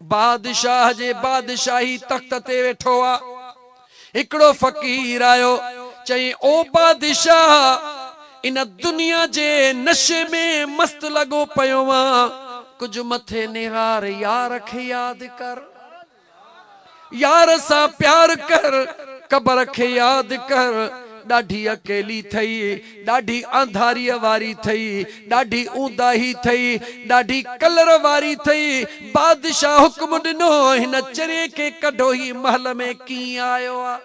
बादशाह जे बादशाही तख्त ते वेठो आ। हिकड़ो फकीर आयो, चई ओ बादशाह इन दुनिया जे नशे में मस्त लगो पयो आ, कुछ मथे निहार यार खे याद कर, यार सा प्यार कर, कबर खे याद कर। डाढी अकेली थई, डाढी अंधारी वारी थई, डाढी ऊंदाही थई, डाढी कलर वारी थई। बादशाह हुक्म दिनो हिन चरे के कढो ही महल में की आयो आ।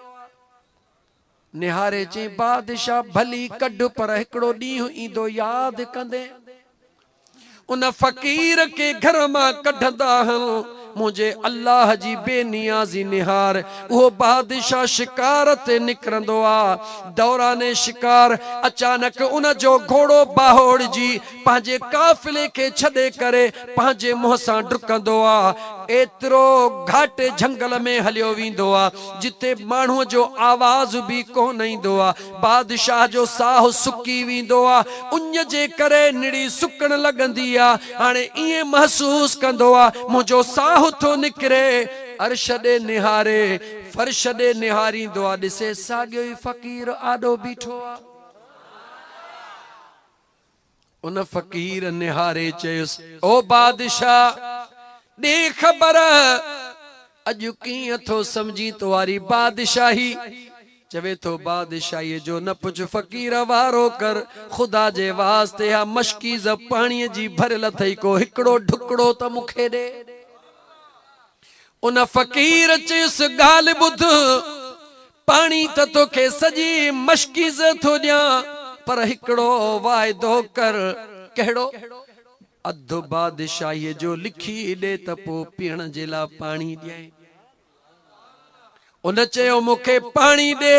निहारे चे बादशाह भली कढ, पर हिकड़ो ॾींहुं ईंदो याद कंदे। उन फकीर के घर मां कढंदा हूं मुझे अल्लाह जी बेनियाजी निहार। वो बादशाह शिकार ते निकरंदो आ। दौराने शिकार अचानक उन जो घोड़ो बाहोड़ जी पांजे काफिले के छड़े करे पांजे मुंह सां डुकंदो आ। एतरो घाटे झंगल में हलियो वींदो आ जिते माण्हू जो आवाज भी कोन ईंदो आ। बादशाह जो साह सुकी वींदो आ, उन जे करे निड़ी सुकण लगंदी आ। हाणे इए महसूस कंदो आ मुझो साह तो निकरे। अर्श दे निहारे, फर्श दे निहारींदो आ, ॾिसे साॻियो ई फ़कीर आॾो बीठो आ। उन फ़कीर निहारे चयुसि, ओ बादशाह दे खबर अॼु कीअं थो समझी तुआरी बादशाही। चवे तो बादशाही जो न पुछ, फकीर वारो कर, खुदा जे वास्ते हा मशकीज़ पानी जी भरल थई, को हिकड़ो ढुकड़ो त मुखे दे। उन फकीर चयुस गाल बुध, पानी त तोखे सजी मशकीज़ थो दिया, पर हिकड़ो वायदो कर। कहिड़ो? अधु बादशाही जो लिखी दे त पो पीअण जे ला पानी ॾियां। उन चयो मुखे पानी दे,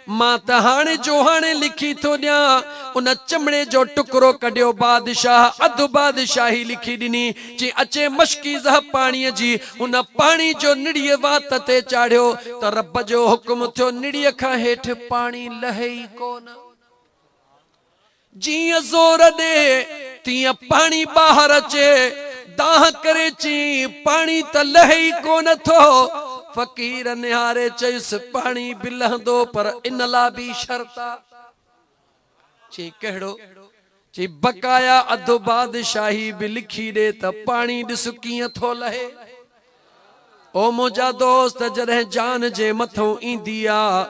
मां त हाणे जो हाणे लिखी थो ॾियां। उन चमड़े जो टुकड़ो कढियो, बादशाह अधु बादशाही लिखी ॾिनी जी अचे मशकीज़ पाणीअ जी। उन पानी जो निड़ीअ वात ते चाढ़ियो त रब जो हुक्म थियो, निड़ीअ खां हेठि पानी लहे ई कोन। जीअं ज़ोर दे तीअं पानी ॿाहिरि अचे, दाह करे ची पानी त लहे ई कोन थो। फकीर निहारे चयुसि पानी भी लहंदो, पर इन ला भी शर्त आ। ची कहिड़ो? ची बकाया अधु बादशाही भी लिखी दे त पानी ॾिस कीअं थो लहे। ओ मुंहिंजा दोस्त, जॾहिं जान जे मथों ईंदी आ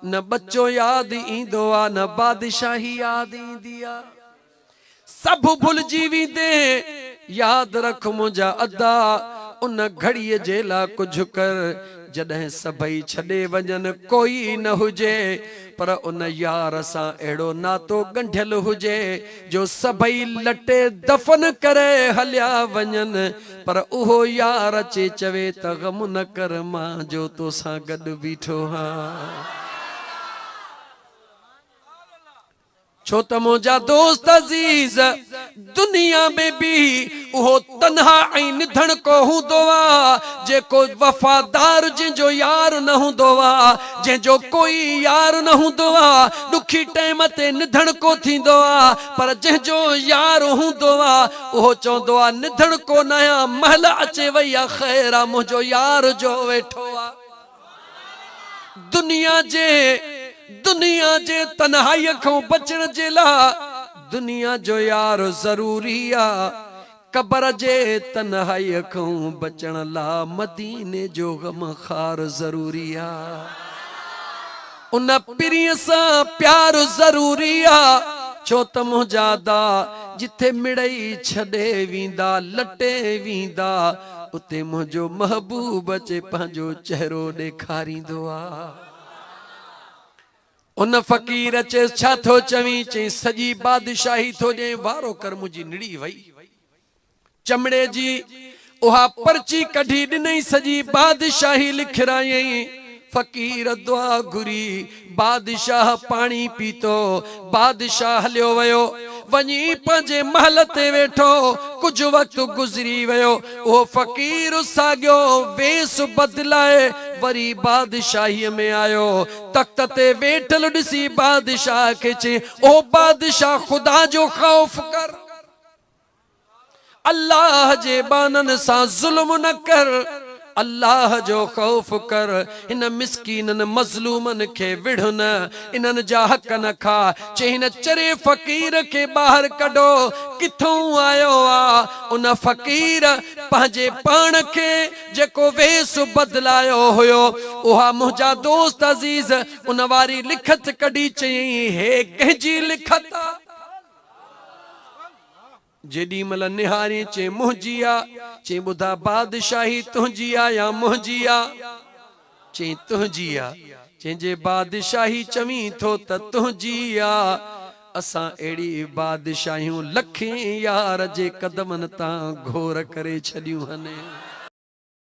न बच्चो याद ईंदो आ, न बादशाही याद ईंदी आ। सब भुलजी वेंदे, याद रख मुंहिंजा अदा उन घड़ीअ जे ला कुछ कर जॾहिं सभई छॾे वञनि, कोई न हुजे पर उन यार सां अहिड़ो नातो ॻंढियल हुजे जो सभई लटे दफ़न करे हलिया वञनि, पर उहो यार अचे चवे त ग़म न कर, मां जो तोसां गॾु बीठो हां। छो त मुंहिंजा दोस्त अज़ीज दुनिया में भी उहो तन्हा ऐं निधन को हूंदो आ जेको वफादार, जंहिंजो यार न हूंदो आ, जंहिंजो कोई यार न हूंदो आ। ॾुखी टाइम ते निधन को थींदो आ, पर जंहिंजो यार हूंदो आ उहो चवंदो आ निधन को न आहियां, महल अचे वई आ, ख़ैर आ मुंहिंजो यार जो वेठो आ। दुनिया जे तन्हाईअ खां बचण जे लाइ दुनिया जो यार ज़रूरी आ, कबर जे तन्हाईअ खां बचण लाइ मदीने जो गमखार ज़रूरी आ। उन पिरीअ सां प्यार ज़रूरी आ, छो त मुंहिंजा दा जिथे मिड़ई छॾे वेंदा, लटे वेंदा, उते मुंहिंजो महबूब अचे पंहिंजो चेहरो ॾेखारींदो आ। उन फकीर अचे छा थो चवी? चई सॼी बादशाही थो ॾे, वारो कर मुंहिंजी निड़ी वई। चमड़े जी उहा पर्ची कढी ॾिनई, सॼी बादशाही लिखरायई। फकीर दुआ घुरी, बादशाह पानी पीतो, बादशाह हलियो वयो, वञी पंहिंजे महल ते वेठो। कुछ वक्त गुज़री वयो, उहो फकीर साॻियो वेस बदलाए वरी बादशाही में आयो। तख्त ते वेठल ॾिसी बादशाह खे चई, ओ बादशाह खुदा जो खौफ कर, अल्लाह जे बानन सा जुल्म न कर, अल्लाह जो खौफ कर। इन मिस्कीनन मजलूमन के विढ़ न, इनन जा हक न खा। चईन चरे फ़कीर के बाहर कढो, किथों आयो आ उन फ़कीर पंहिंजे पान के जेको वेस बदलायो हुयो। उहा मुंहिंजा दोस्त अज़ीज उन वारी लिखत कढी चई, हे कंहिंजी लिखत आ? जेडी मल निहारी चे मुंहिंजी आ, चे ॿुधा बादशाही तुंहिंजी आ या मुंहिंजी आ? चे तुंहिंजी आ। चइजे बादशाही चवीं थो त तुंहिंजी आ। असां अहिड़ी बादशाहियूं लखें यार जे कदमनि तां घोर करे छॾियूं हने।